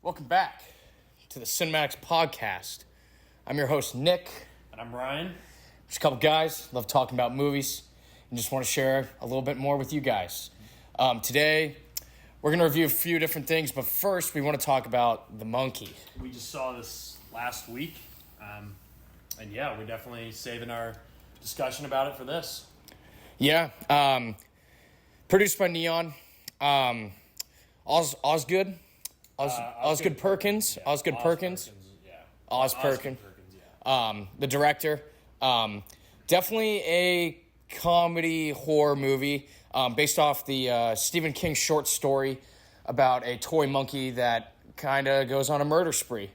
Welcome back to the Cinemadix podcast. I'm your host, Nick. And I'm Ryan. Just a couple guys, love talking about movies, and just want to share a little bit more with you guys. Today, we're going to review a few different things, but first, we want to talk about The Monkey. We just saw this last week, and we're definitely saving our discussion about it for this. Yeah, produced by Neon, Osgood Perkins. Yeah. Osgood Perkins. Oz Perkins. The director. Definitely a comedy horror movie based off the Stephen King short story about a toy monkey that kind of goes on a murder spree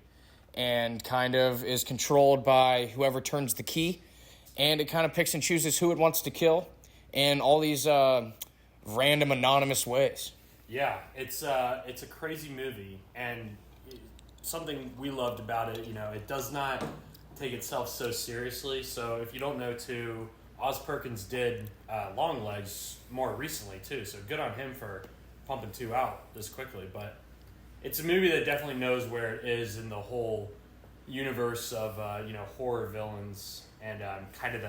and kind of is controlled by whoever turns the key, and it kind of picks and chooses who it wants to kill in all these random anonymous ways. Yeah, it's a crazy movie, and something we loved about it, it does not take itself so seriously. So if you don't know too, Oz Perkins did Long Legs more recently too, so good on him for pumping two out this quickly. But it's a movie that definitely knows where it is in the whole universe of horror villains and kind of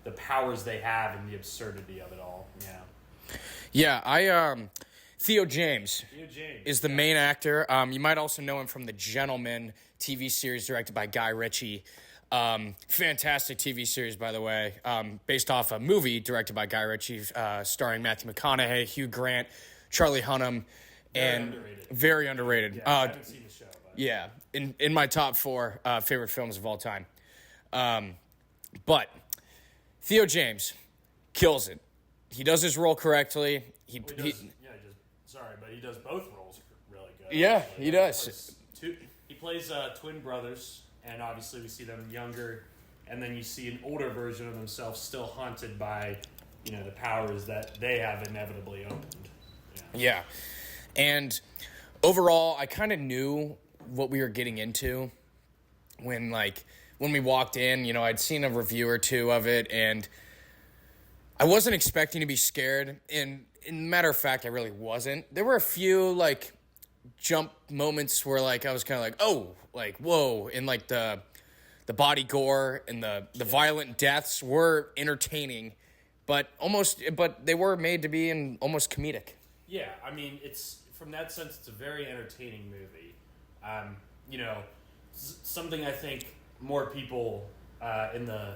the powers they have and the absurdity of it all. Yeah, Theo James is the main actor. You might also know him from The Gentleman TV series directed by Guy Ritchie. Fantastic TV series, by the way, based off a movie directed by Guy Ritchie, starring Matthew McConaughey, Hugh Grant, Charlie Hunnam, and very underrated. Yeah, I haven't seen the show. But. Yeah, in my top 4 favorite films of all time. But Theo James kills it. He does his role correctly. He does both roles really good. Yeah, he does. He plays twin brothers, and obviously we see them younger, and then you see an older version of themselves still haunted by, the powers that they have inevitably opened. Yeah. And overall, I kind of knew what we were getting into when we walked in. I'd seen a review or two of it, and I wasn't expecting to be scared, and in matter of fact, I really wasn't. There were a few, jump moments where, I was kind of whoa, and, the body gore and the violent deaths were entertaining, but they were made to be in almost comedic. Yeah, I mean, from that sense, it's a very entertaining movie. Something I think more people in the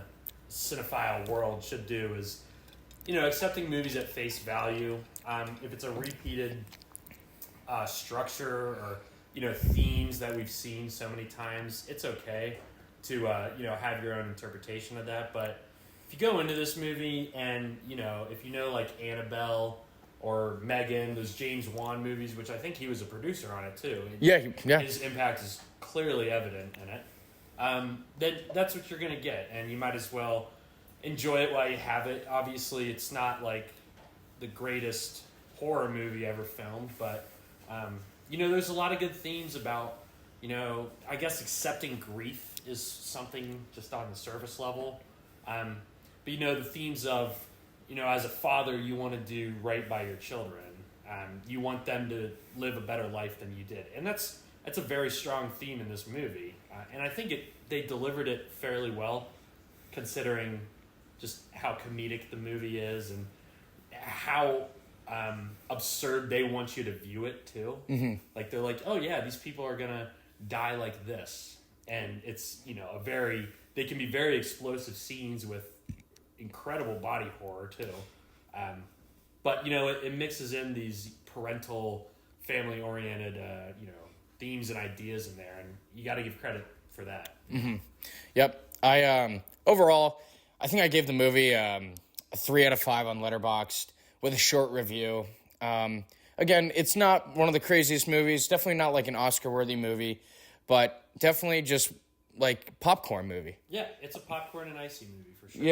cinephile world should do is, accepting movies at face value. If it's a repeated structure or, themes that we've seen so many times, it's okay to, have your own interpretation of that. But if you go into this movie and, if Annabelle or Megan, those James Wan movies, which I think he was a producer on it too. Yeah. His impact is clearly evident in it. Then that's what you're going to get, and you might as well enjoy it while you have it. Obviously, it's not the greatest horror movie ever filmed, but there's a lot of good themes about, I guess accepting grief is something just on the surface level. But the themes of, as a father, you want to do right by your children. You want them to live a better life than you did, and that's a very strong theme in this movie. And I think they delivered it fairly well, considering just how comedic the movie is and how absurd they want you to view it too. Mm-hmm. They're like, oh yeah, these people are gonna die like this, and it's they can be very explosive scenes with incredible body horror too. But it mixes in these parental, family oriented themes and ideas in there, and you got to give credit for that. Mm-hmm. Yep. I overall, I think I gave the movie a 3 out of 5 on Letterboxd with a short review. Again, it's not one of the craziest movies, definitely not an Oscar-worthy movie, but definitely just popcorn movie. Yeah, it's a popcorn and icy movie for sure.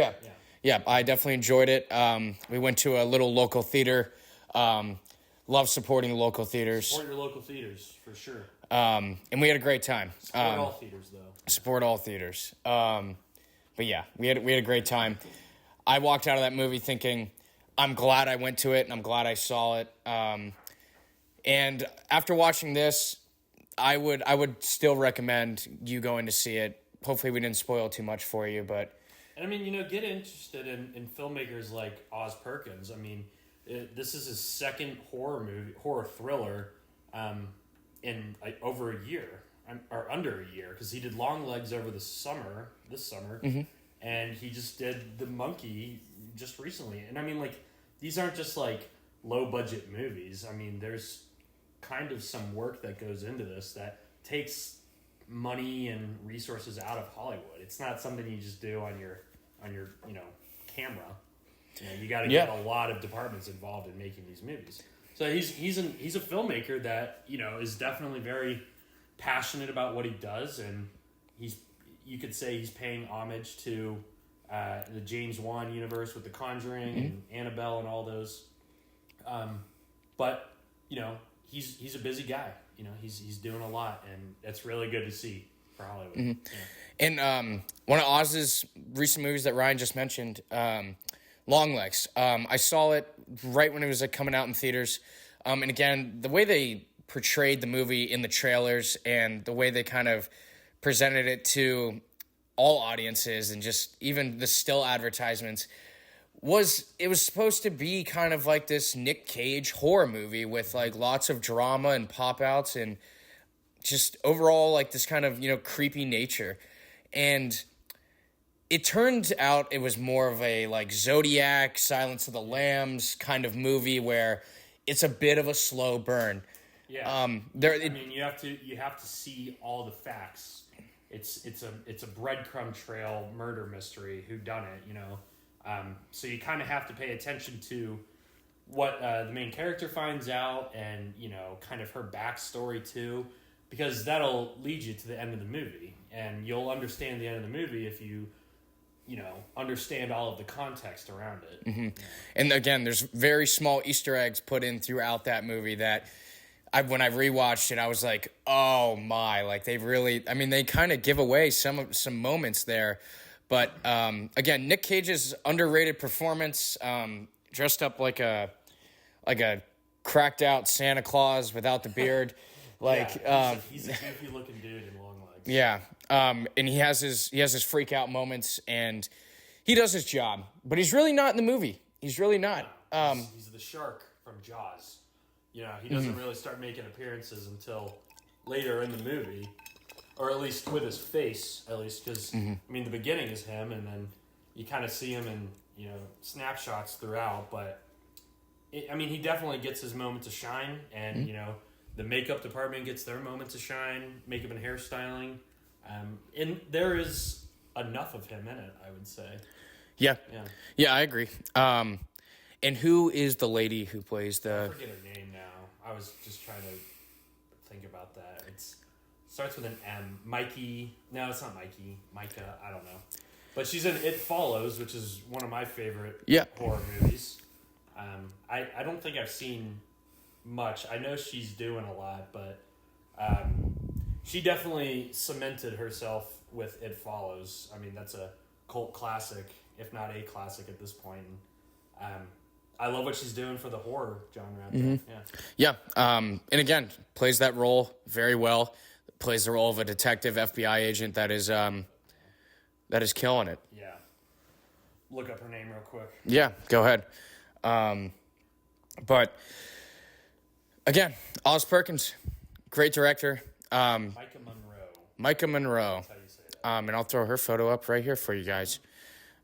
Yeah, I definitely enjoyed it. We went to a little local theater. Love supporting local theaters. Support your local theaters, for sure. And we had a great time. Support all theaters, though. Support all theaters. But yeah, we had a great time. I walked out of that movie thinking, I'm glad I went to it, and I'm glad I saw it. And after watching this, I would still recommend you going to see it. Hopefully we didn't spoil too much for you, but... And I mean, get interested in filmmakers like Oz Perkins. I mean, this is his second horror thriller in over a year, or under a year, because he did Long Legs over this summer, and he just did The Monkey just recently. And I mean, like, these aren't just like low budget movies. I mean, there's kind of some work that goes into this that takes money and resources out of Hollywood. It's not something you just do on your camera. You got to get a lot of departments involved in making these movies. So he's a filmmaker that is definitely very passionate about what he does, and you could say he's paying homage to the James Wan universe with The Conjuring and Annabelle and all those. But he's a busy guy. He's doing a lot, and it's really good to see for Hollywood. And one of Oz's recent movies that Ryan just mentioned, Long Legs. I saw it right when it was coming out in theaters. And again, the way they portrayed the movie in the trailers and the way they kind of presented it to all audiences and just even the still advertisements was supposed to be kind of like this Nick Cage horror movie with like lots of drama and pop outs and just overall like this kind of creepy nature. And it turned out it was more of a like Zodiac, Silence of the Lambs kind of movie where it's a bit of a slow burn. Yeah. I mean, you have to see all the facts. It's a breadcrumb trail murder mystery, whodunit, so you kind of have to pay attention to what the main character finds out and kind of her backstory too, because that'll lead you to the end of the movie, and you'll understand the end of the movie if you understand all of the context around it. Mm-hmm. Yeah. And again, there's very small Easter eggs put in throughout that movie that when I rewatched it, I was like, oh my, like they kind of give away some moments there. But again, Nick Cage's underrated performance, dressed up like a cracked out Santa Claus without the beard. He's a goofy looking dude in Long Legs. Yeah. And he has his freak out moments, and he does his job, but he's really not in the movie. He's really not. He's the shark from Jaws. He doesn't really start making appearances until later in the movie, or at least with his face, because I mean the beginning is him, and then you kind of see him in snapshots throughout. But he definitely gets his moment to shine, and the makeup department gets their moment to shine, makeup and hairstyling. And there is enough of him in it, I would say. Yeah, I agree. And who is the lady who plays the... I forget her name now. I was just trying to think about that. It starts with an M. Mikey. No, it's not Mikey. Micah. I don't know. But she's in It Follows, which is one of my favorite horror movies. I don't think I've seen much. I know she's doing a lot, but she definitely cemented herself with It Follows. I mean, that's a cult classic, if not a classic at this point. I love what she's doing for the horror genre. Yeah. And again, plays that role very well. Plays the role of a detective FBI agent that is killing it. Yeah. Look up her name real quick. Yeah, go ahead. But again, Oz Perkins, great director. Micah Monroe. That's how you say that. And I'll throw her photo up right here for you guys.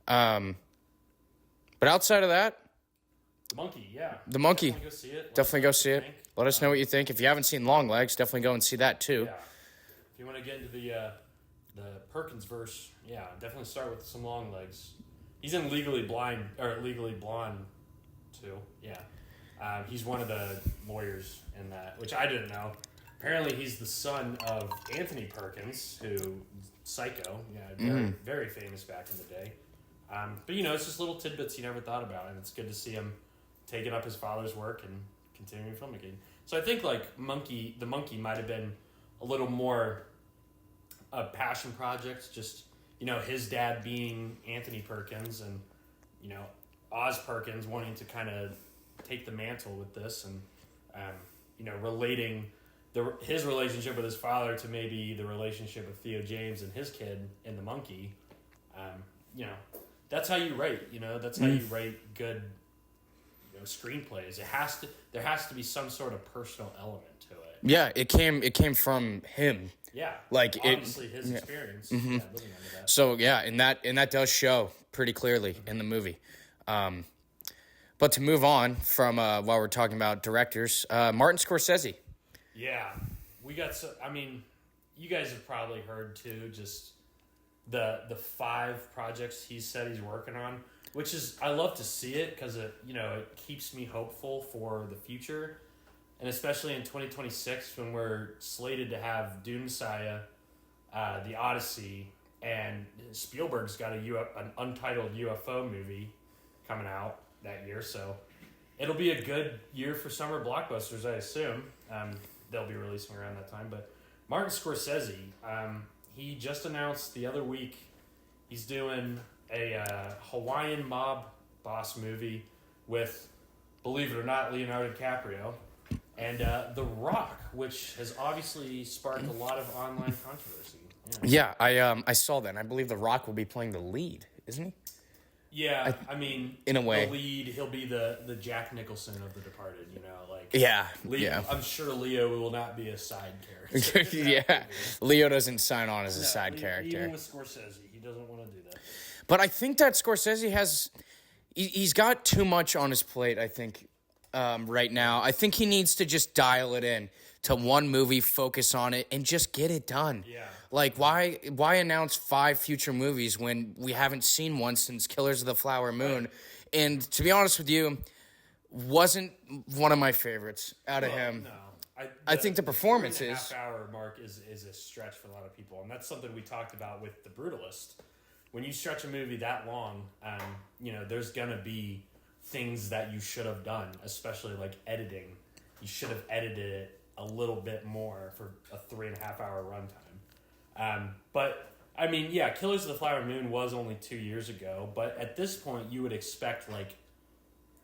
But outside of that, The Monkey, yeah. The Monkey. Definitely go see it. Definitely go see it. Let us know what you think. If you haven't seen Long Legs, definitely go and see that too. Yeah. If you want to get into the Perkins verse, definitely start with some Long Legs. He's in Legally Blonde too. Yeah. He's one of the lawyers in that, which I didn't know. Apparently, he's the son of Anthony Perkins, who Psycho, very, very famous back in the day. But it's just little tidbits you never thought about, and it's good to see him taking up his father's work and continuing filmmaking. So I think The Monkey might have been a little more a passion project, just his dad being Anthony Perkins, and Oz Perkins wanting to kind of take the mantle with this, and relating his relationship with his father to maybe the relationship with Theo James and his kid in The Monkey. You know, that's how you write. You know, that's how you write good, screenplays. There has to be some sort of personal element to it. Yeah, it came from him. Yeah, like obviously his experience. Yeah, living under that. So yeah, and that does show pretty clearly in the movie. But to move on from while we're talking about directors, Martin Scorsese. Yeah, we got I mean, you guys have probably heard too, just the 5 projects he said he's working on, which is, I love to see it because it keeps me hopeful for the future, and especially in 2026 when we're slated to have Dune Messiah, The Odyssey, and Spielberg's got an untitled UFO movie coming out that year, so it'll be a good year for summer blockbusters, I assume. They'll be releasing around that time. But Martin Scorsese, he just announced the other week he's doing a Hawaiian mob boss movie with, believe it or not, Leonardo DiCaprio and The Rock, which has obviously sparked a lot of online controversy. Yeah, I saw that. And I believe The Rock will be playing the lead, isn't he? Yeah, I mean, in a way, the lead, he'll be the Jack Nicholson of The Departed, I'm sure Leo will not be a side character. Yeah, Leo doesn't sign on as a side character. Even with Scorsese, he doesn't want to do that. But I think that Scorsese he's got too much on his plate, I think, right now. I think he needs to just dial it in to one movie, focus on it, and just get it done. Yeah. Like, why announce 5 future movies when we haven't seen one since Killers of the Flower Moon? Right. And to be honest with you, wasn't one of my favorites out of him. No. I think the performance is... 3.5-hour mark is a stretch for a lot of people, and that's something we talked about with The Brutalist. When you stretch a movie that long, there's going to be things that you should have done, especially like editing. You should have edited it a little bit more for a 3.5-hour runtime. But I mean, yeah, Killers of the Flower Moon was only 2 years ago, but at this point you would expect, like,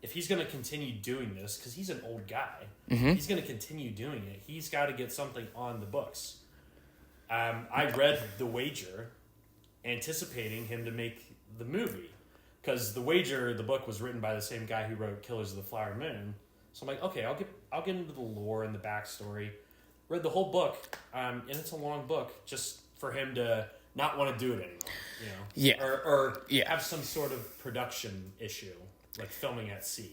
if he's going to continue doing this, because he's an old guy, he's going to continue doing it, he's got to get something on the books. I read The Wager anticipating him to make the movie, because The Wager, the book, was written by the same guy who wrote Killers of the Flower Moon. So I'm like, okay, I'll get into the lore and the backstory. Read the whole book, and it's a long book, just for him to not want to do it anymore, Yeah. Or have some sort of production issue, like filming at sea.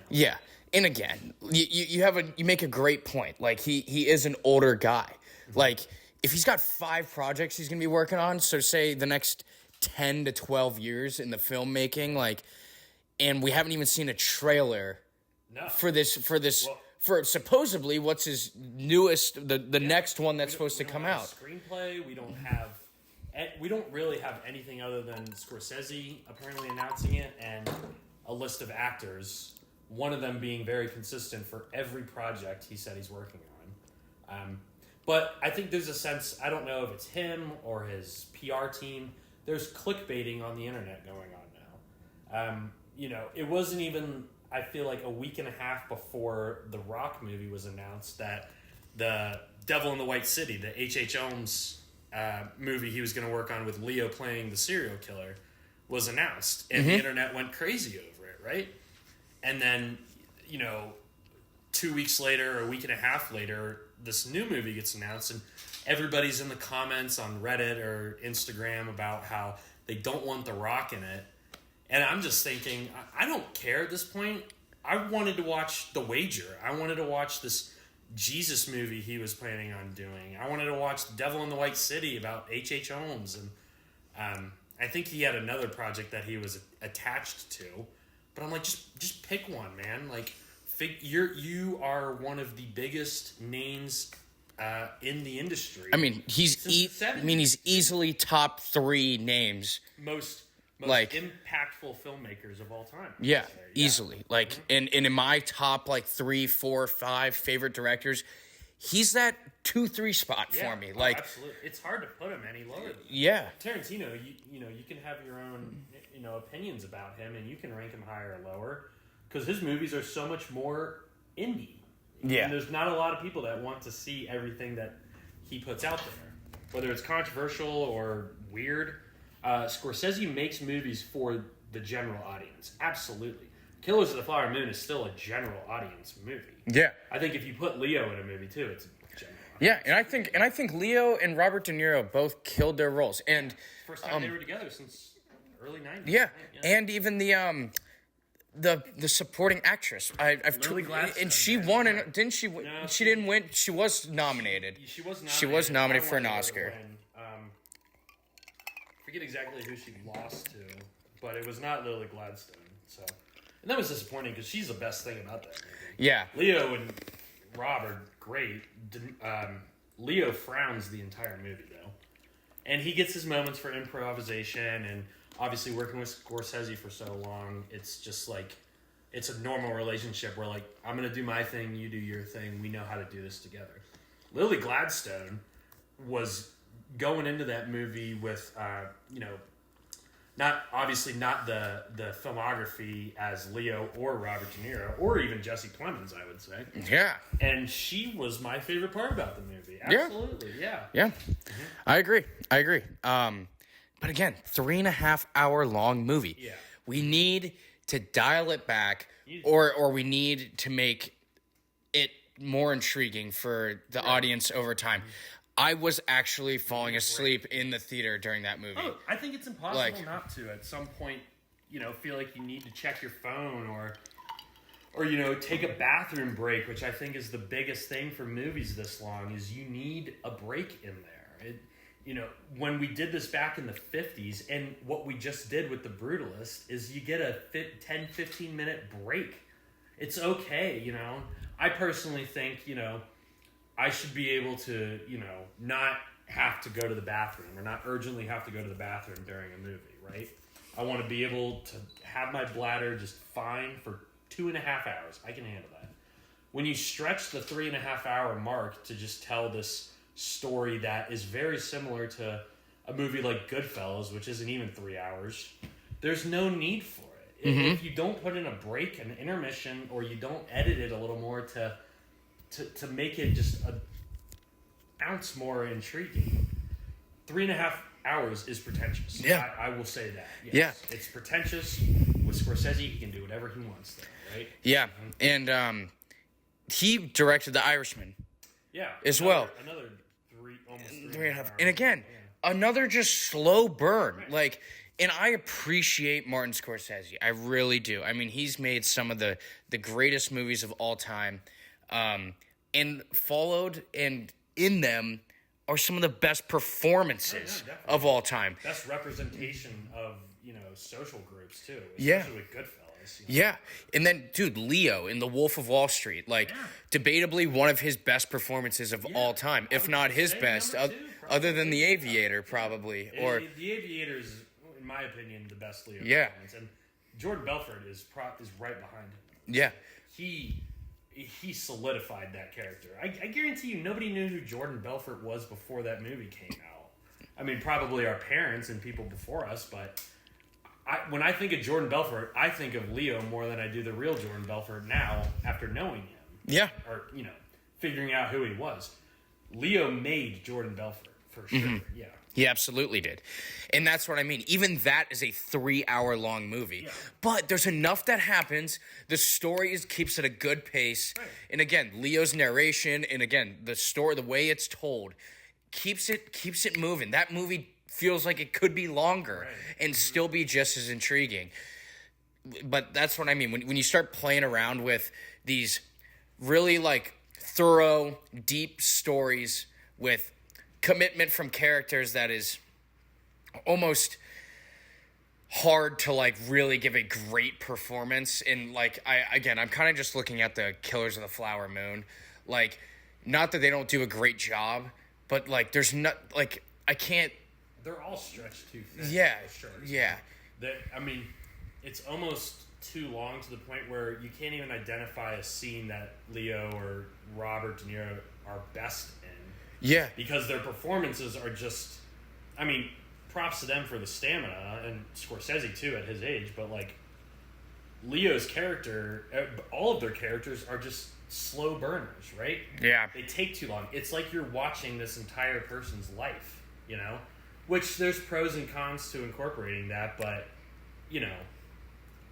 Yeah, and again, you make a great point. Like, he is an older guy. Like, if he's got 5 projects he's gonna be working on, so say the next 10 to 12 years in the filmmaking, like, and we haven't even seen a trailer for this. Well, for supposedly what's his newest, the next one that's supposed to come out. Screenplay. We don't really have anything other than Scorsese apparently announcing it and a list of actors. One of them being very consistent for every project he said he's working on. But I think there's a sense, I don't know if it's him or his PR team, there's clickbaiting on the internet going on now. It wasn't even, I feel like, a week and a half before the Rock movie was announced that the Devil in the White City, the H.H. Holmes movie he was going to work on with Leo playing the serial killer, was announced. And the internet went crazy over it, right? And then, 2 weeks later, or a week and a half later, this new movie gets announced, and everybody's in the comments on Reddit or Instagram about how they don't want The Rock in it. And I'm just thinking, I don't care at this point. I wanted to watch The Wager. I wanted to watch this Jesus movie he was planning on doing. I wanted to watch Devil in the White City about H.H. Holmes. And I think he had another project that he was attached to. But I'm like, just pick one, man. Like, you are one of the biggest names in the industry. I mean, he's easily top 3 names. Most impactful filmmakers of all time. Yeah, easily. Like, and in my top, 3, 4, 5 favorite directors, he's that 2-3 spot for me. Like, absolutely. It's hard to put him any lower. Yeah. Tarantino, you can have your own, opinions about him, and you can rank him higher or lower, because his movies are so much more indie. Yeah. And there's not a lot of people that want to see everything that he puts out there, whether it's controversial or weird. Scorsese makes movies for the general audience. Absolutely. Killers of the Flower Moon is still a general audience movie. Yeah. I think if you put Leo in a movie too, it's a general audience. Yeah, and I think Leo and Robert De Niro both killed their roles. And first time they were together since early 90s. Yeah. And even the supporting actress. Lily Gladstone, and she won, and didn't she? No, she didn't win. She was nominated. She was nominated for an Oscar. I forget exactly who she lost to, but it was not Lily Gladstone. So, and that was disappointing because she's the best thing about that movie. Yeah. Leo and Rob are great. Leo frowns the entire movie though, and he gets his moments for improvisation, and obviously working with Scorsese for so long, it's just like it's a normal relationship where like I'm gonna do my thing, you do your thing, we know how to do this together. Lily Gladstone was going into that movie with not the filmography as Leo or Robert De Niro or even Jesse Plemons, I would say. Yeah. And she was my favorite part about the movie. Absolutely, yeah. Yeah. I agree. But again, 3.5 hour long movie. Yeah. We need to dial it back, or we need to make it more intriguing for the audience over time. I was actually falling asleep in the theater during that movie. Oh, I think it's impossible not to at some point, feel like you need to check your phone or take a bathroom break, which I think is the biggest thing for movies this long, is you need a break in there. When we did this back in the 50s, and what we just did with The Brutalist is you get a 10, 15-minute break. It's okay, I personally think, I should be able to, not have to go to the bathroom or not urgently have to go to the bathroom during a movie, right? I want to be able to have my bladder just fine for 2.5 hours. I can handle that. When you stretch the 3.5 hour mark to just tell this story that is very similar to a movie like Goodfellas, which isn't even 3 hours, there's no need for it. Mm-hmm. If you don't put in a break, an intermission, or you don't edit it a little more to make it just an ounce more intriguing, 3.5 hours is pretentious. Yeah. I will say that. Yes. Yeah. It's pretentious. With Scorsese, he can do whatever he wants there, right? Yeah. And he directed The Irishman. Yeah. As well. Another almost 3.5 hours. And again, another just slow burn. Right. And I appreciate Martin Scorsese. I really do. I mean, he's made some of the greatest movies of all time. And followed, and in them are some of the best performances of all time. Best representation of, social groups too. Yeah. Especially with Goodfellas. Yeah. And then, dude, Leo in The Wolf of Wall Street, debatably one of his best performances of all time, if not his best, other than The Aviator, probably. Or The Aviator is, in my opinion, the best Leo performance. And Jordan Belfort is right behind him. Yeah. He solidified that character. I guarantee you nobody knew who Jordan Belfort was before that movie came out. I mean, probably our parents and people before us, but when I think of Jordan Belfort, I think of Leo more than I do the real Jordan Belfort now after knowing him. Yeah. Or, figuring out who he was. Leo made Jordan Belfort, for sure. Mm-hmm. Yeah. He absolutely did. And that's what I mean. Even that is a 3 hour long movie. Yeah. But there's enough that happens. The story keeps at a good pace. Right. And again, Leo's narration, and again, the story, the way it's told, keeps it moving. That movie feels like it could be longer and still be just as intriguing. But that's what I mean. When you start playing around with these really thorough, deep stories with commitment from characters that is almost hard to really give a great performance. And I'm kind of just looking at the Killers of the Flower Moon. Not that they don't do a great job, but there's not I can't. They're all stretched too thin. Yeah. For sure. Yeah. It's almost too long to the point where you can't even identify a scene that Leo or Robert De Niro are best in. Yeah. Because their performances are just, props to them for the stamina, and Scorsese too at his age, but Leo's character, all of their characters are just slow burners, right? Yeah. They take too long. It's like you're watching this entire person's life, you know? Which there's pros and cons to incorporating that, but, you know,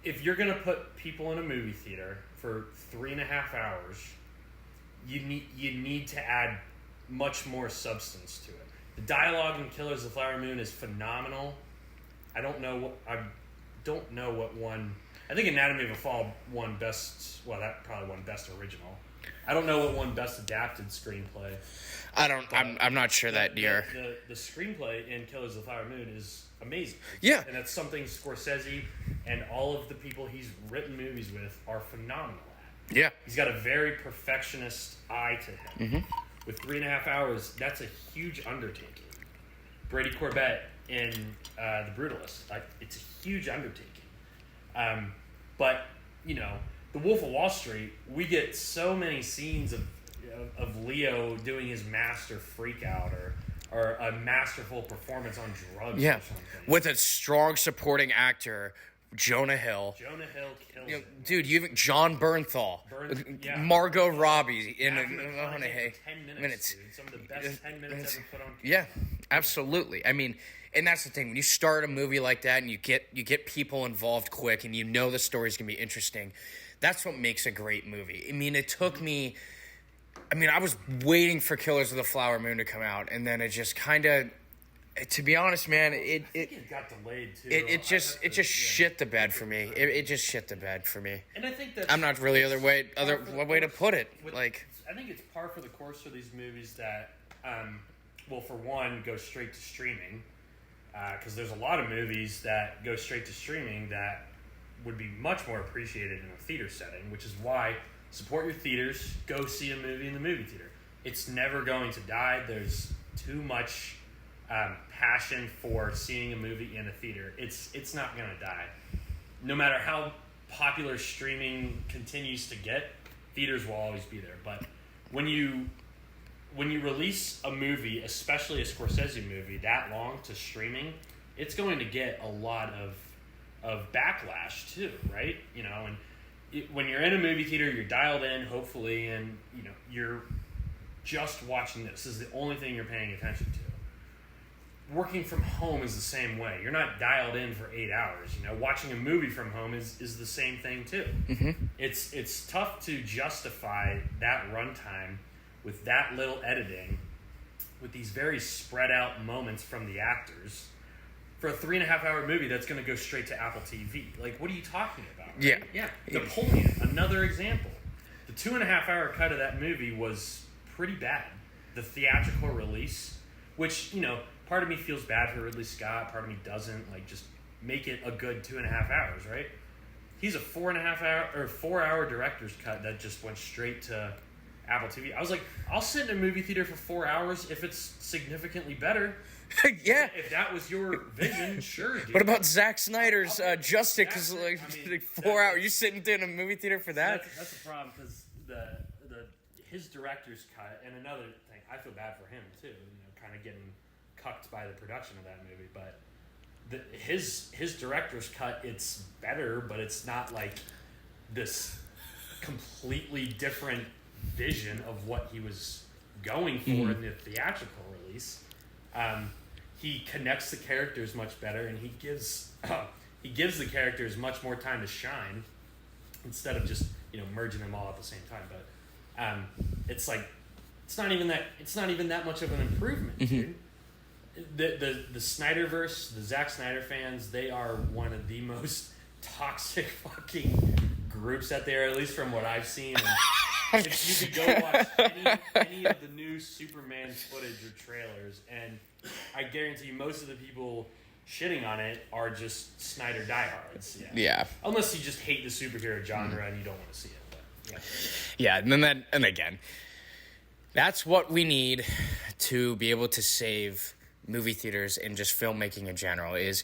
if you're going to put people in a movie theater for 3.5 hours, you need to add much more substance to it. The dialogue in Killers of the Flower Moon is phenomenal. I don't know what one. I think Anatomy of a Fall won best. Well, that probably won best original. I don't know what won best adapted screenplay. I'm not sure that year. The screenplay in Killers of the Flower Moon is amazing. Yeah, and that's something Scorsese and all of the people he's written movies with are phenomenal at. Yeah, he's got a very perfectionist eye to him. Mm-hmm. With 3.5 hours, that's a huge undertaking. Brady Corbett in The Brutalist, it's a huge undertaking. But, you know, The Wolf of Wall Street, we get so many scenes of Leo doing his master freak out or a masterful performance on drugs or something. With a strong supporting actor, Jonah Hill. Jonah Hill kills it. Dude, you even John Bernthal. Margot Robbie in 10 minutes. Dude. Some of the best 10 minutes ever put on camera. Yeah, absolutely. I mean, and that's the thing. When you start a movie like that and you get people involved quick and you know the story's going to be interesting, that's what makes a great movie. I mean, it took me... I was waiting for Killers of the Flower Moon to come out, and then it just kind of... To be honest, man, it got delayed, too. It just shit the bed for me. It just shit the bed for me. And I think that's... I'm not really other way to put it. I think it's par for the course for these movies that, well, for one, go straight to streaming. Because there's a lot of movies that go straight to streaming that would be much more appreciated in a theater setting, which is why support your theaters, go see a movie in the movie theater. It's never going to die. There's too much passion for seeing a movie in a theater. It's not going to die. No matter how popular streaming continues to get, theaters will always be there. But when you release a movie, especially a Scorsese movie, that long to streaming, it's going to get a lot of backlash too, right? You know, and when you're in a movie theater, you're dialed in, hopefully, and you know you're just watching this. This is the only thing you're paying attention to. Working from home is the same way. You're not dialed in for 8 hours. You know, watching a movie from home is the same thing too. Mm-hmm. It's tough to justify that runtime with that little editing, with these very spread out moments from the actors, for a 3.5 hour movie that's going to go straight to Apple TV. Like, what are you talking about? Right? Yeah. Napoleon, another example. The 2.5 hour cut of that movie was pretty bad. The theatrical release, which, you know, part of me feels bad for Ridley Scott, part of me doesn't. Like, just make it a good 2.5 hours, right? He's a 4 hour director's cut that just went straight to Apple TV. I was like, I'll sit in a movie theater for 4 hours if it's significantly better. Yeah. If that was your vision, sure, dude. What about Zack Snyder's Justice? Like 4 hours. You sitting in a movie theater for that? That's the problem, because his director's cut, and another thing, I feel bad for him too. You know, kind of getting cucked by the production of that movie, but his director's cut, it's better, but it's not like this completely different vision of what he was going for in the theatrical release. He connects the characters much better, and he gives the characters much more time to shine instead of just, you know, merging them all at the same time. But it's like it's not even that much of an improvement, dude. The Snyderverse, the Zack Snyder fans, they are one of the most toxic fucking groups out there, at least from what I've seen. And if you could go watch any of the new Superman footage or trailers, and I guarantee you most of the people shitting on it are just Snyder diehards. Yeah. Unless you just hate the superhero genre and you don't want to see it. But, yeah, and again, that's what we need to be able to save movie theaters and just filmmaking in general. Is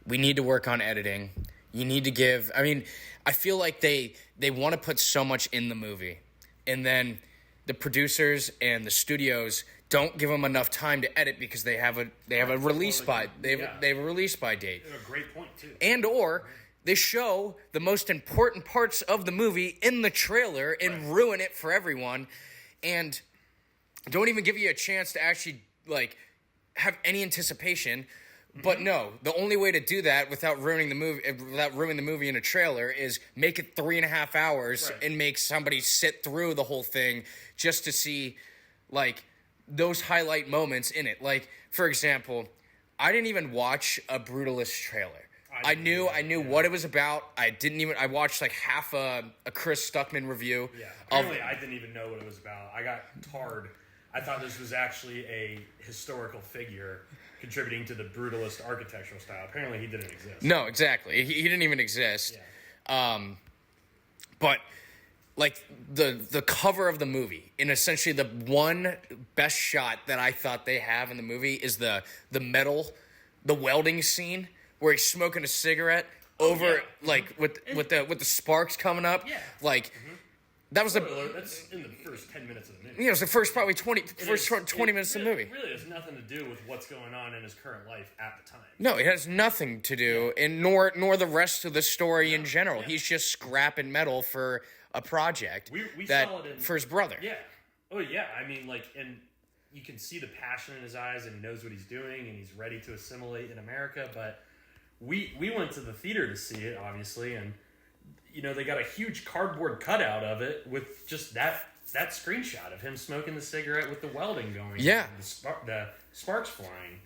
we need to work on editing. You need to give... I mean, I feel like they want to put so much in the movie, and then the producers and the studios don't give them enough time to edit because they have a release by... They have a release by date. A great point, too. And or they show the most important parts of the movie in the trailer and ruin it for everyone, and don't even give you a chance to actually, like, have any anticipation. But no, the only way to do that without ruining the movie in a trailer is make it 3.5 hours and make somebody sit through the whole thing just to see, like, those highlight moments in it. Like, for example, I didn't even watch a Brutalist trailer. I knew what it was about. I watched like half a Chris Stuckman review. Yeah, apparently I didn't even know what it was about. I got tarred. I thought this was actually a historical figure contributing to the Brutalist architectural style. Apparently he didn't exist. No, exactly. He didn't even exist. Yeah. But like the cover of the movie, and essentially the one best shot that I thought they have in the movie is the welding scene where he's smoking a cigarette like with the sparks coming up. Yeah. Like that was that's in the first 10 minutes of the movie. Yeah, it was the first probably 20 minutes of the movie. It really has nothing to do with what's going on in his current life at the time. No, it has nothing to do, and nor the rest of the story in general. Yeah. He's just scrapping metal for a project we saw it for his brother. Yeah. Oh yeah. I mean, like, and you can see the passion in his eyes, and he knows what he's doing, and he's ready to assimilate in America. But we went to the theater to see it, obviously, and they got a huge cardboard cutout of it with just that screenshot of him smoking the cigarette with the welding going. Yeah. The sparks flying.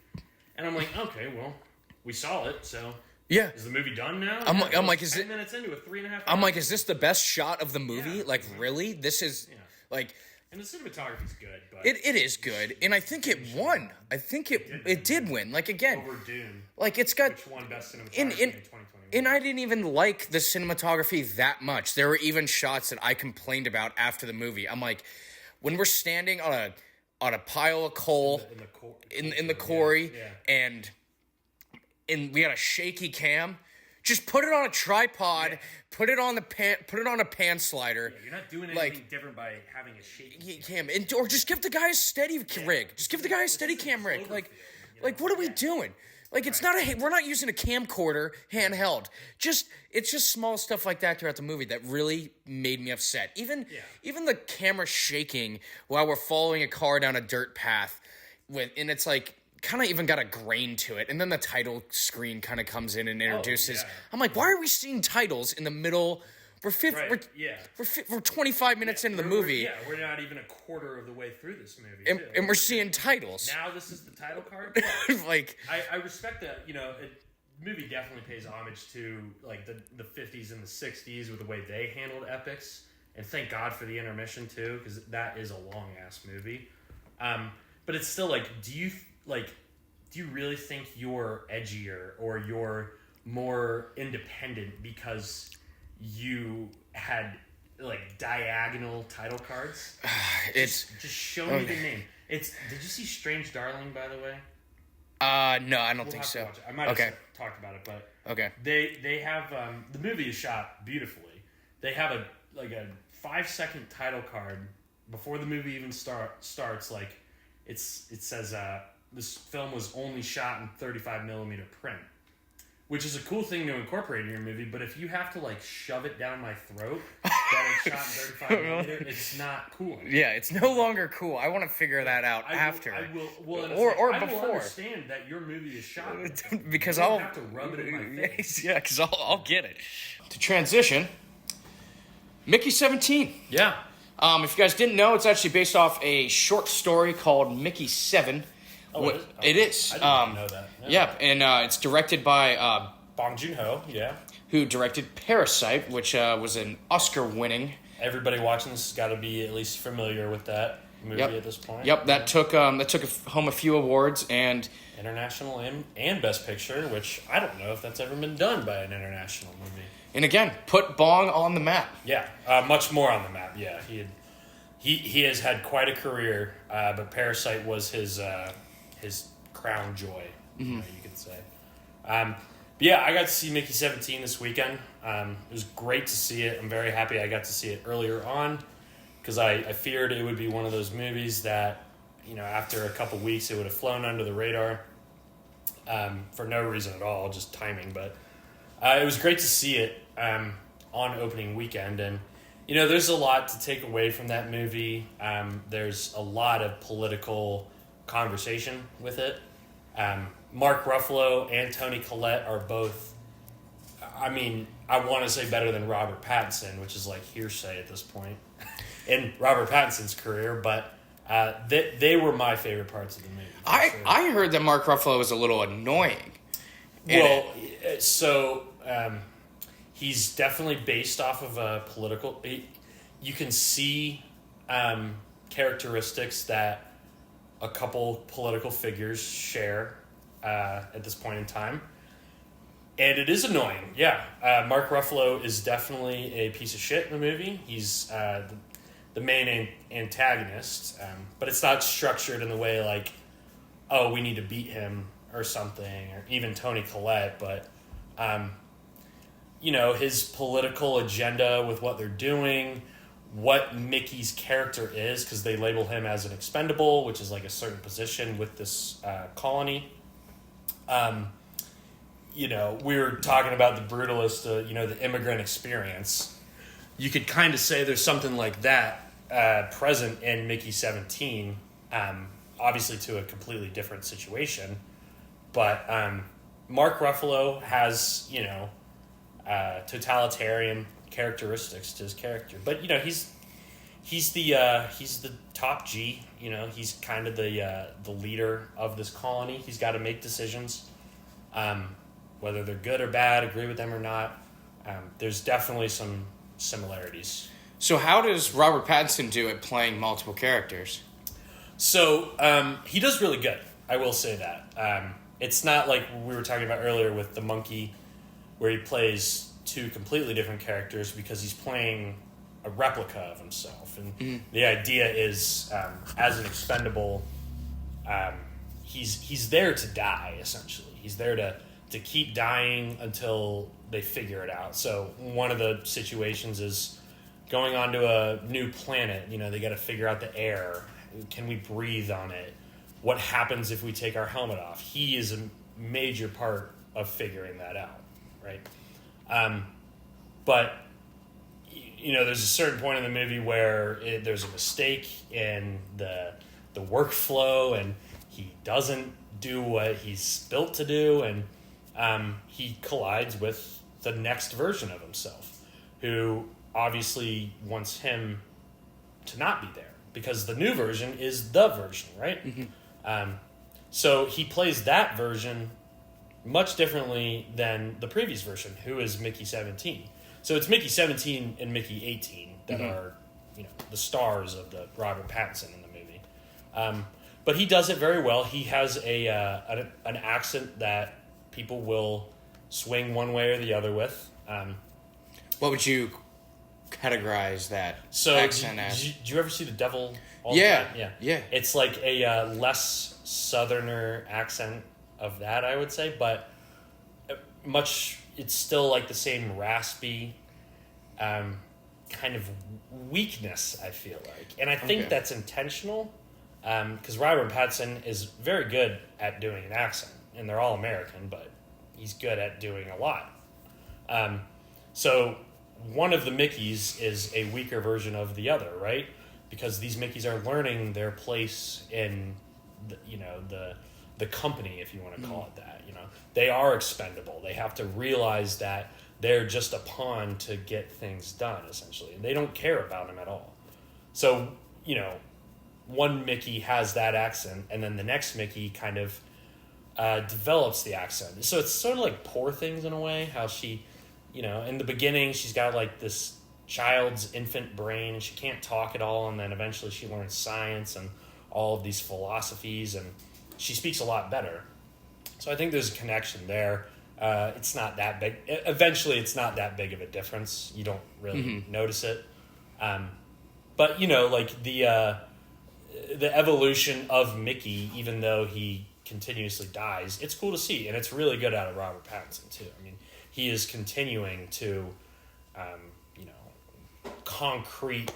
And I'm like, okay, well, we saw it, so yeah. Is the movie done now? I'm like, is 10 minutes into a 3.5 hours? I'm like, is this the best shot of the movie? Yeah. Like, really? This is like. And the cinematography's good, but it is good, and I think it won. I think it did win. Like, again, over Dune. Like, it's got which won best cinematography in 2021. And I didn't even like the cinematography that much. There were even shots that I complained about after the movie. I'm like, when we're standing on a pile of coal in the quarry, and we had a shaky cam. Just put it on a tripod. Put it on a pan slider. Yeah, you're not doing anything different by having a shaky cam, or just give the guy a steady rig. Just give the guy a steady cam rig. Like what are we doing? Like, it's not we're not using a camcorder handheld. It's just small stuff like that throughout the movie that really made me upset. Even the camera shaking while we're following a car down a dirt path, and it's like kind of even got a grain to it. And then the title screen kind of comes in and introduces. I'm like, why are we seeing titles in the middle? We're 25 minutes into the movie. We're not even a quarter of the way through this movie. And we're seeing titles. Now this is the title card? Like, I respect that, movie definitely pays homage to, like, the 50s and the 60s with the way they handled epics. And thank God for the intermission, too, because that is a long-ass movie. But it's still, like, do you really think you're edgier or you're more independent because you had, like, diagonal title cards? Just show me the name. Did you see Strange Darling, by the way? No, I don't think so. I might have talked about it, but okay. They have the movie is shot beautifully. They have a 5-second title card before the movie even starts. Like, it says this film was only shot in 35mm print, which is a cool thing to incorporate in your movie. But if you have to, like, shove it down my throat that it's shot in 35mm, it's not cool anymore. Yeah, it's no longer cool. I want to figure that out after. I will before. Understand that your movie is shot because you don't have to rub it in my face. Yeah, because I'll get it. To transition, Mickey 17. Yeah. If you guys didn't know, it's actually based off a short story called Mickey 7. Oh, it is? It is. I didn't know that. Yeah, and it's directed by Bong Joon Ho, who directed Parasite, which was an Oscar-winning. Everybody watching this has got to be at least familiar with that movie at this point. Yep, that took home a few awards, and international and Best Picture, which I don't know if that's ever been done by an international movie. And again, put Bong on the map. Yeah, much more on the map. Yeah, he has had quite a career, but Parasite was his crown joy, you could say. But I got to see Mickey 17 this weekend. It was great to see it. I'm very happy I got to see it earlier on because I feared it would be one of those movies that, after a couple weeks it would have flown under the radar for no reason at all, just timing. But It was great to see it on opening weekend, and there's a lot to take away from that movie. There's a lot of political conversation with it. Mark Ruffalo and Toni Collette are both, I want to say better than Robert Pattinson, which is like hearsay at this point in Robert Pattinson's career, but they were my favorite parts of the movie. I heard that Mark Ruffalo was a little annoying. He's definitely based off of a political... You can see characteristics that a couple political figures share at this point in time. And it is annoying, yeah. Mark Ruffalo is definitely a piece of shit in the movie. He's the main antagonist, but it's not structured in the way like, oh, we need to beat him or something, or even Toni Collette, but... his political agenda with what they're doing, what Mickey's character is, because they label him as an expendable, which is like a certain position with this colony. We were talking about the brutalist, the immigrant experience. You could kind of say there's something like that present in Mickey 17, obviously to a completely different situation. But Mark Ruffalo has, totalitarian characteristics to his character, but he's the top G. He's kind of the leader of this colony. He's got to make decisions, whether they're good or bad, agree with them or not. There's definitely some similarities. So how does Robert Pattinson do at playing multiple characters? So he does really good. I will say that. It's not like we were talking about earlier with the monkey, where he plays two completely different characters because he's playing a replica of himself. And the idea is, as an expendable, he's there to die, essentially. He's there to keep dying until they figure it out. So one of the situations is going onto a new planet. They got to figure out the air. Can we breathe on it? What happens if we take our helmet off? He is a major part of figuring that out. Right. But, there's a certain point in the movie where there's a mistake in the workflow, and he doesn't do what he's built to do, and he collides with the next version of himself, who obviously wants him to not be there, because the new version is the version, right? Mm-hmm. So he plays that version much differently than the previous version, who is Mickey 17. So it's Mickey 17 and Mickey 18 that are, the stars of the Robert Pattinson in the movie. But he does it very well. He has an accent that people will swing one way or the other with. What would you categorize that accent as? Did you ever see The Devil All Yeah. the Time? Yeah. It's like a less southerner accent of that, I would say, but it's still like the same raspy kind of weakness, I feel like. And I think that's intentional, because Robert Pattinson is very good at doing an accent, and they're all American, but he's good at doing a lot. So one of the Mickeys is a weaker version of the other, right? Because these Mickeys are learning their place in the company, if you want to call it that. They are expendable. They have to realize that they're just a pawn to get things done, essentially. And they don't care about them at all. So, one Mickey has that accent, and then the next Mickey kind of develops the accent. So it's sort of like Poor Things in a way, how she, in the beginning, she's got like this child's infant brain, and she can't talk at all, and then eventually she learns science and all of these philosophies, and she speaks a lot better. So I think there's a connection there. It's not that big. Eventually, it's not that big of a difference. You don't really notice it. But, like the evolution of Mickey, even though he continuously dies, it's cool to see. And it's really good out of Robert Pattinson, too. I mean, he is continuing to, concrete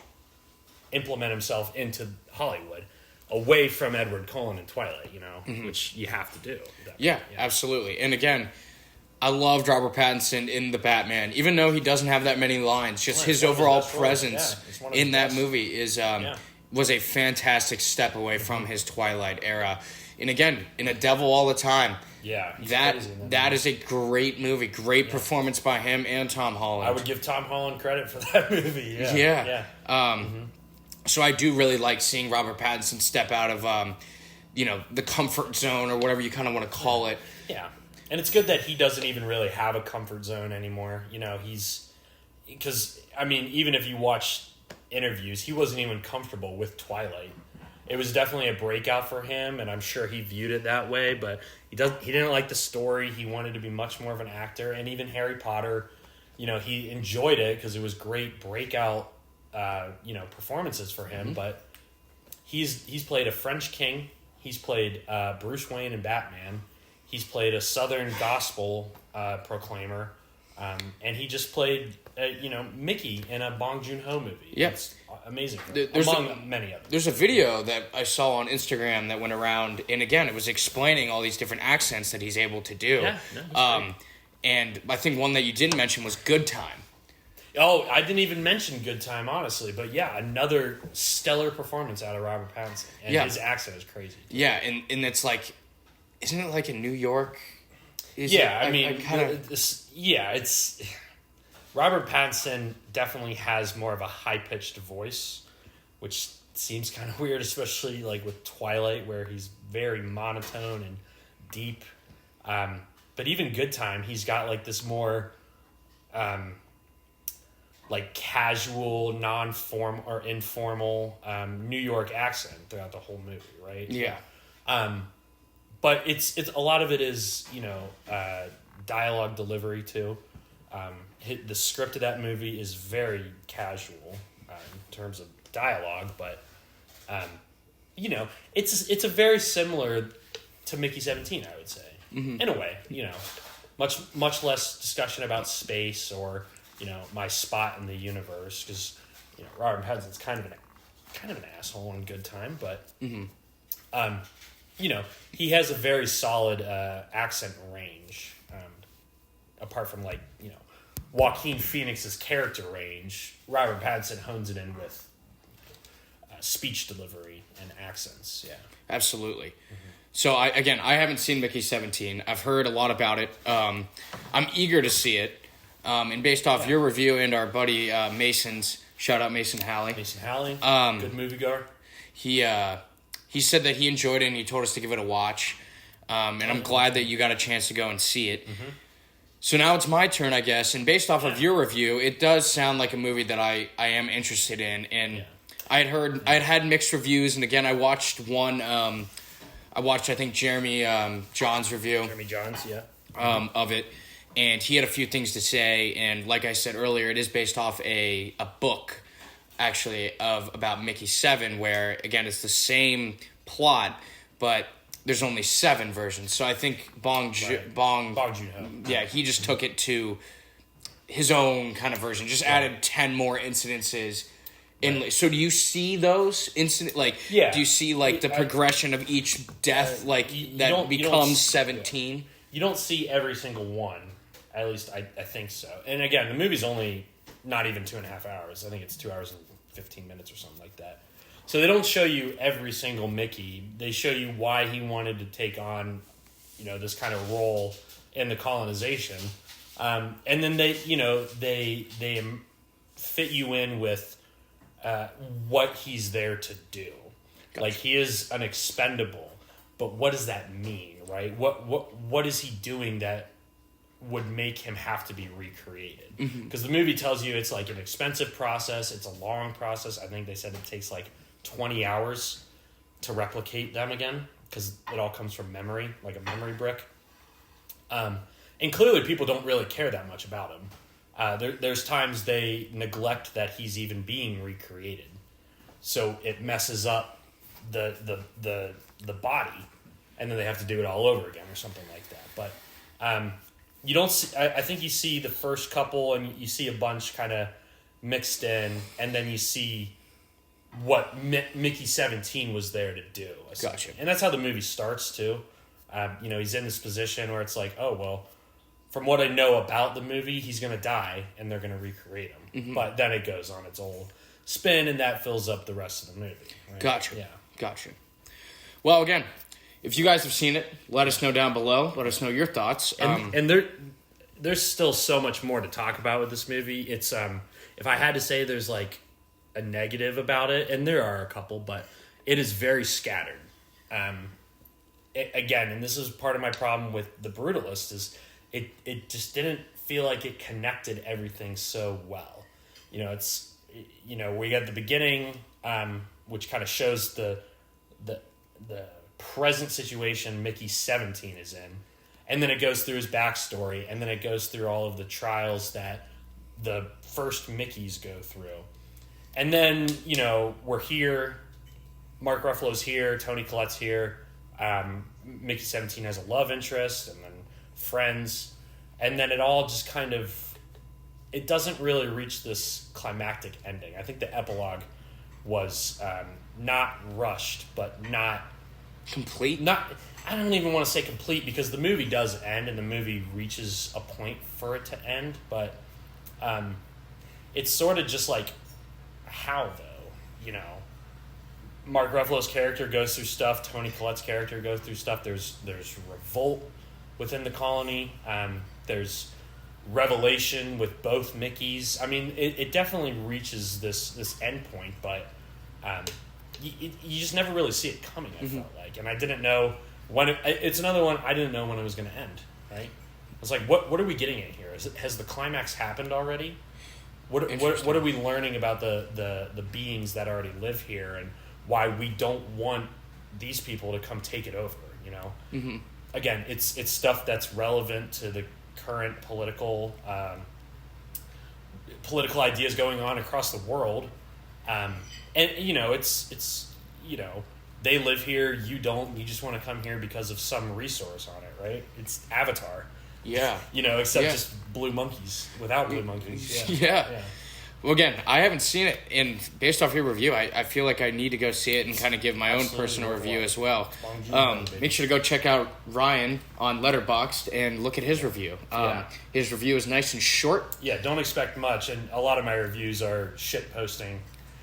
implement himself into Hollywood, away from Edward Cullen and Twilight, which you have to do. Yeah, absolutely. And again, I loved Robert Pattinson in The Batman, even though he doesn't have that many lines. Just his overall presence in that movie was a fantastic step away from his Twilight era. And again, in A Devil All the Time, that is a great movie. Great performance by him and Tom Holland. I would give Tom Holland credit for that movie. Yeah. So I do really like seeing Robert Pattinson step out of, the comfort zone or whatever you kind of want to call it. Yeah. And it's good that he doesn't even really have a comfort zone anymore. Because, even if you watch interviews, he wasn't even comfortable with Twilight. It was definitely a breakout for him, and I'm sure he viewed it that way, but he didn't like the story. He wanted to be much more of an actor, and even Harry Potter, he enjoyed it because it was great breakout, performances for him, but he's played a French king, he's played Bruce Wayne in Batman, he's played a Southern gospel proclaimer, and he just played, Mickey in a Bong Joon Ho movie. Yeah. It's amazing. Among many others. There's a video that I saw on Instagram that went around, and again, it was explaining all these different accents that he's able to do. Yeah, and I think one that you didn't mention was Good Time. Oh, I didn't even mention Good Time, honestly. But yeah, another stellar performance out of Robert Pattinson. And his accent is crazy. Yeah, and it's like, isn't it like in New York? It's Robert Pattinson definitely has more of a high-pitched voice, which seems kind of weird, especially like with Twilight, where he's very monotone and deep. But even Good Time, he's got like this more like casual, non-formal or informal New York accent throughout the whole movie, right? Yeah. But it's a lot of it is dialogue delivery too. The script of that movie is very casual in terms of dialogue, but it's a very similar to Mickey 17, I would say, in a way. Much less discussion about space or my spot in the universe, because Robert Pattinson's kind of an asshole in Good Time, but he has a very solid accent range, apart from Joaquin Phoenix's character range. Robert Pattinson hones it in with speech delivery and accents. Yeah, absolutely. So I haven't seen Mickey 17. I've heard a lot about it. I'm eager to see it. And based off your review and our buddy Mason's, shout out Mason Halley. Good moviegoer. He said that he enjoyed it and he told us to give it a watch. And I'm glad that you got a chance to go and see it. So now it's my turn, I guess. And based off of your review, it does sound like a movie that I am interested in. And I had mixed reviews. And again, I watched one. I think Jeremy John's review. Jeremy John's, of it. And he had a few things to say. And like I said earlier, it is based off a book, actually, about Mickey 7, where, again, it's the same plot, but there's only 7 versions. So I think Bong Joon Ho. Yeah, he just took it to his own kind of version. Just added 10 more incidences. So do you see those incidents? Do you see the progression of each death that becomes 17? You don't see every single one. At least I think so. And again, the movie's only not even 2.5 hours. I think it's 2 hours and 15 minutes or something like that. So they don't show you every single Mickey. They show you why he wanted to take on, this kind of role in the colonization. And then they fit you in with what he's there to do. Gotcha. He is an expendable, but what does that mean, right? What is he doing that would make him have to be recreated? Because the movie tells you it's an expensive process. It's a long process. I think they said it takes 20 hours to replicate them again, because it all comes from memory, like a memory brick. And clearly people don't really care that much about him. There's times they neglect that he's even being recreated, so it messes up the body, and then they have to do it all over again or something like that. But you don't see, I think you see the first couple, and you see a bunch kind of mixed in, and then you see what Mickey 17 was there to do. Gotcha. And that's how the movie starts too. He's in this position where it's from what I know about the movie, he's going to die and they're going to recreate him. Mm-hmm. But then it goes on its own spin and that fills up the rest of the movie. Right? Gotcha. Yeah. Gotcha. Well, again, if you guys have seen it, let us know down below. Let us know your thoughts. And there's still so much more to talk about with this movie. It's if I had to say there's like a negative about it, and there are a couple, but it is very scattered. Again, and this is part of my problem with The Brutalist, is it just didn't feel like it connected everything so well. We got the beginning, which kind of shows the present situation Mickey 17 is in. And then it goes through his backstory, and then it goes through all of the trials that the first Mickeys go through. And then, we're here, Mark Ruffalo's here, Toni Collette's here, Mickey 17 has a love interest, and then friends. And then it all just kind of, it doesn't really reach this climactic ending. I think the epilogue was not rushed, but not complete. I don't even want to say complete, because the movie does end and the movie reaches a point for it to end, but it's sort of just like, how though? Mark Ruffalo's character goes through stuff, Toni Collette's character goes through stuff. There's revolt within the colony. There's revelation with both Mickeys. I mean, it definitely reaches this end point, but you just never really see it coming, I felt like. And I didn't know when it's another one, I didn't know when it was going to end, right? I was like, what are we getting at here? Has the climax happened already? What are we learning about the beings that already live here, and why we don't want these people to come take it over, Mm-hmm. Again, it's stuff that's relevant to the current political ideas going on across the world. And it's they live here, you don't. You just want to come here because of some resource on it, right? It's Avatar. Yeah. Except just blue monkeys without blue monkeys. Yeah. Well, again, I haven't seen it, and based off your review, I feel like I need to go see it and kind of give my own personal review as well. Make sure to go check out Ryan on Letterboxd and look at his review. His review is nice and short. Yeah, don't expect much, and a lot of my reviews are shit posting,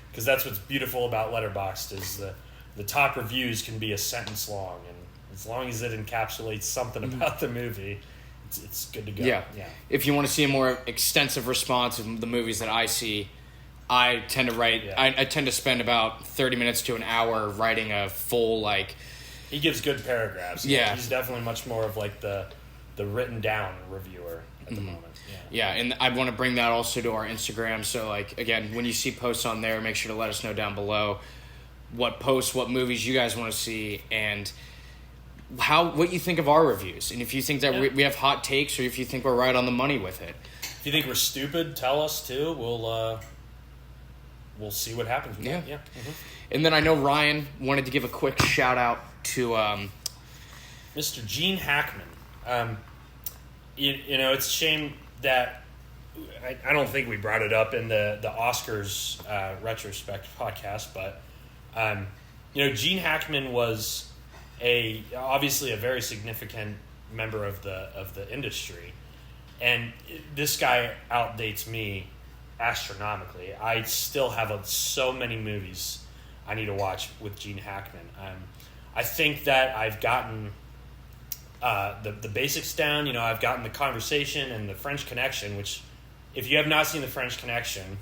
because that's what's beautiful about Letterboxd is the top reviews can be a sentence long, and as long as it encapsulates something about the movie, it's good to go. Yeah. If you want to see a more extensive response of the movies that I see, I tend to write. Yeah. I tend to spend about 30 minutes to an hour writing a full He gives good paragraphs. Yeah, he's definitely much more of like the written down reviewer at the moment. Yeah, and I want to bring that also to our Instagram. So again, when you see posts on there, make sure to let us know down below what movies you guys want to see, and what you think of our reviews, and if you think that we have hot takes, or if you think we're right on the money with it. If you think we're stupid, tell us too. We'll see what happens with that. Yeah. Mm-hmm. And then I know Ryan wanted to give a quick shout out to Mr. Gene Hackman. It's a shame that I don't think we brought it up in the Oscars retrospect podcast, but Gene Hackman was obviously a very significant member of the industry, and this guy outdates me astronomically. I still have so many movies I need to watch with Gene Hackman. I think that I've gotten the basics down. I've gotten the Conversation and the French Connection, which, if you have not seen the French Connection,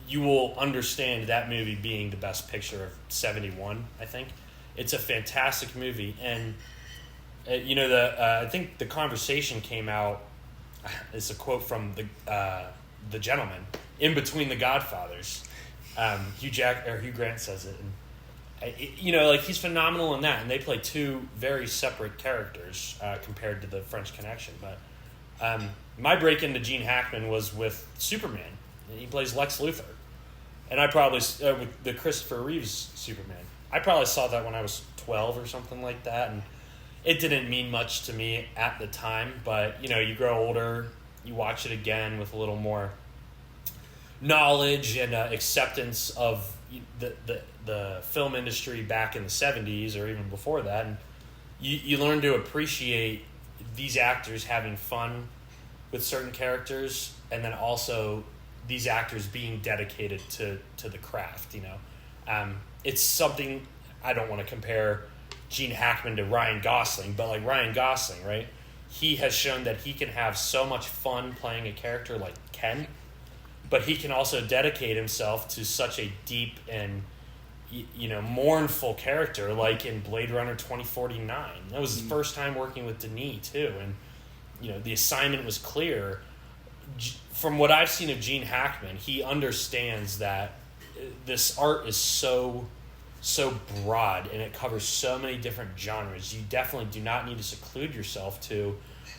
you will understand that movie being the best picture of 71, I think. It's a fantastic movie, and I think the Conversation came out. It's a quote from the Gentleman in between the Godfathers. Hugh Grant says it, and he's phenomenal in that, and they play two very separate characters compared to the French Connection. But my break into Gene Hackman was with Superman. He plays Lex Luthor, and I probably with the Christopher Reeves Superman. I probably saw that when I was 12 or something like that, and it didn't mean much to me at the time, but, you grow older, you watch it again with a little more knowledge and acceptance of the film industry back in the 70s or even before that, and you learn to appreciate these actors having fun with certain characters, and then also these actors being dedicated to the craft. It's something. I don't want to compare Gene Hackman to Ryan Gosling, but like Ryan Gosling, right? He has shown that he can have so much fun playing a character like Ken, but he can also dedicate himself to such a deep and mournful character, like in Blade Runner 2049. That was his first time working with Denis too, and the assignment was clear. From what I've seen of Gene Hackman, he understands that this art is so broad and it covers so many different genres. You definitely do not need to seclude yourself to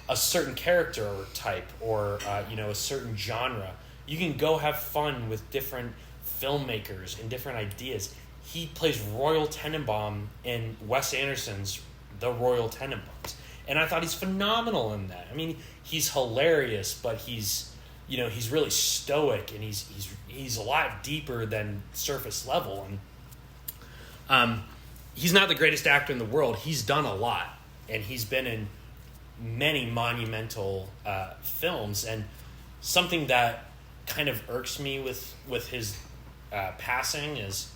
a certain character type or a certain genre. You can go have fun with different filmmakers and different ideas. He plays Royal Tenenbaum in Wes Anderson's The Royal Tenenbaums, and I thought he's phenomenal in that. I mean, he's hilarious, but he's really stoic, and he's a lot deeper than surface level. And he's not the greatest actor in the world. He's done a lot, and he's been in many monumental films. And something that kind of irks me with his passing is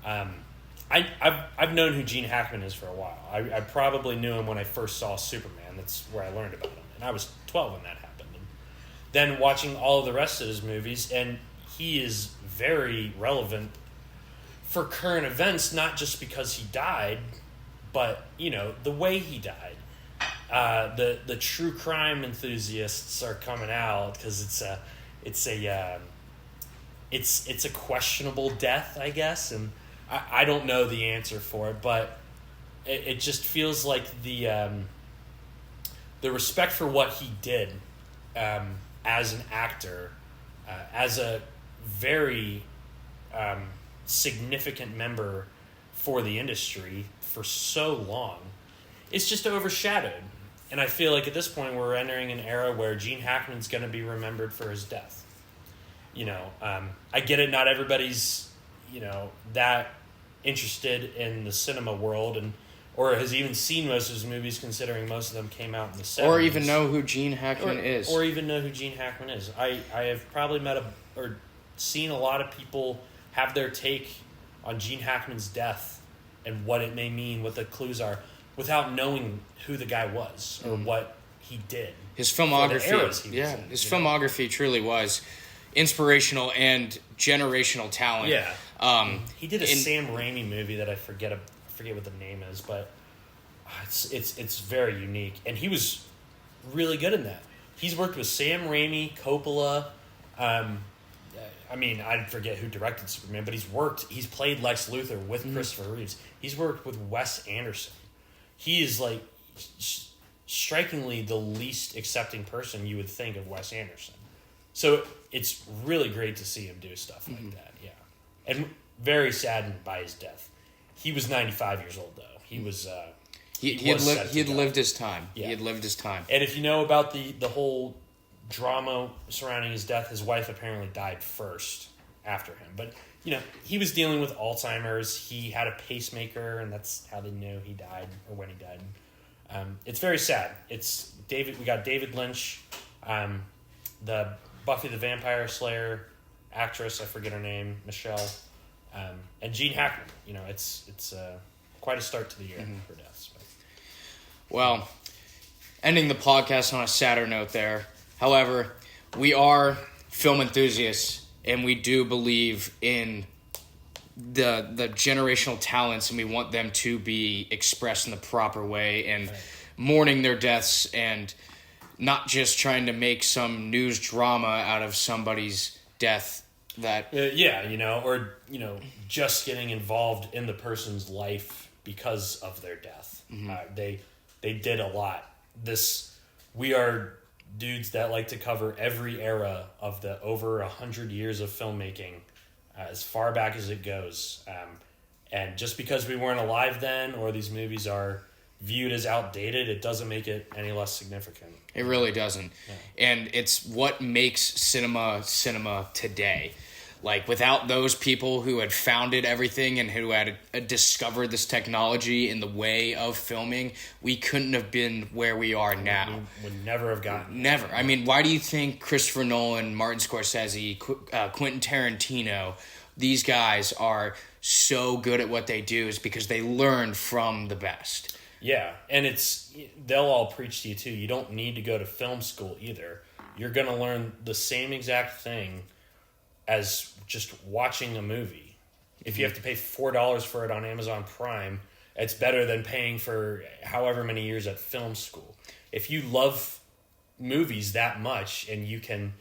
I've known who Gene Hackman is for a while. I probably knew him when I first saw Superman. That's where I learned about him, and I was 12 when that happened. And then watching all of the rest of his movies, and he is very relevant for current events, not just because he died, but the way he died. The true crime enthusiasts are coming out because it's a questionable death, I guess, and I don't know the answer for it, but it just feels like the respect for what he did as an actor, as a very significant member for the industry for so long, it's just overshadowed. And I feel like at this point we're entering an era where Gene Hackman's going to be remembered for his death. I get it. Not everybody's, that interested in the cinema world or has even seen most of his movies, considering most of them came out in the 70s. Or even know who Gene Hackman is. Or even know who Gene Hackman is. I have probably met or seen a lot of people have their take on Gene Hackman's death and what it may mean, what the clues are, without knowing who the guy was or what he did. His filmography, his filmography truly was inspirational and generational talent. Yeah, he did a Sam Raimi movie that I forget what the name is, but it's very unique, and he was really good in that. He's worked with Sam Raimi, Coppola. I forget who directed Superman, but he's played Lex Luthor with Christopher Reeves. He's worked with Wes Anderson. He is like strikingly the least accepting person you would think of Wes Anderson. So it's really great to see him do stuff like that, yeah. And very saddened by his death. He was 95 years old, though. He was... He had lived his time. Yeah. He had lived his time. And if you know about the whole drama surrounding his death, his wife apparently died first after him. But, he was dealing with Alzheimer's. He had a pacemaker, and that's how they knew he died, or when he died. It's very sad. We got David Lynch, the Buffy the Vampire Slayer actress, I forget her name, Michelle, and Gene Hackman. It's quite a start to the year for deaths. But. Well, ending the podcast on a sadder note there. However, we are film enthusiasts, and we do believe in the generational talents, and we want them to be expressed in the proper way, and mourning their deaths, and not just trying to make some news drama out of somebody's death that... or just getting involved in the person's life because of their death. They did a lot. We are dudes that like to cover every era of the over 100 years of filmmaking, as far back as it goes. And just because we weren't alive then, or these movies are viewed as outdated, it doesn't make it any less significant. It really doesn't. Yeah. And it's what makes cinema today. Like, without those people who had founded everything and who had discovered this technology in the way of filming, we couldn't have been where we are now. We would never have gotten. Never. I mean, why do you think Christopher Nolan, Martin Scorsese, Quentin Tarantino, these guys are so good at what they do? Is because they learned from the best. Yeah, and they'll all preach to you too. You don't need to go to film school either. You're going to learn the same exact thing as just watching a movie. If you have to pay $4 for it on Amazon Prime, it's better than paying for however many years at film school. If you love movies that much and you can,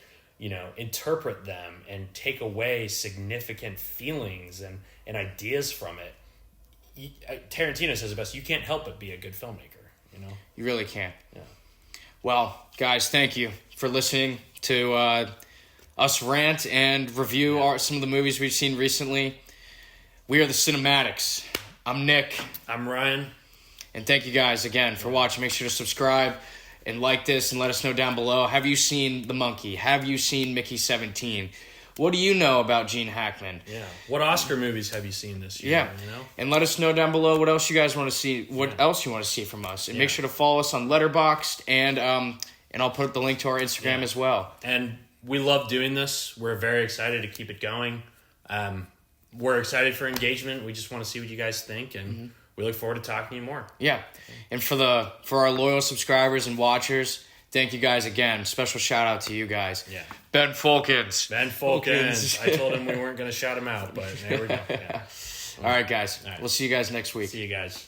interpret them and take away significant feelings and ideas from it, Tarantino says it best, you can't help but be a good filmmaker, You really can't. Yeah. Well, guys, thank you for listening to us rant and review some of the movies we've seen recently. We are the Cinemadix. I'm Nick. I'm Ryan. And thank you guys again for watching. Make sure to subscribe and like this and let us know down below. Have you seen The Monkey? Have you seen Mickey 17? What do you know about Gene Hackman? Yeah. What Oscar movies have you seen this year? Yeah. And let us know down below what else you guys want to see, what else you want to see from us. And make sure to follow us on Letterboxd, and I'll put the link to our Instagram as well. And we love doing this. We're very excited to keep it going. We're excited for engagement. We just want to see what you guys think, and we look forward to talking to you more. Yeah. And for our loyal subscribers and watchers, thank you guys again. Special shout out to you guys. Yeah. Ben Folkens. I told him we weren't going to shout him out, but there we go. Yeah. All right, guys. All right. We'll see you guys next week. See you guys.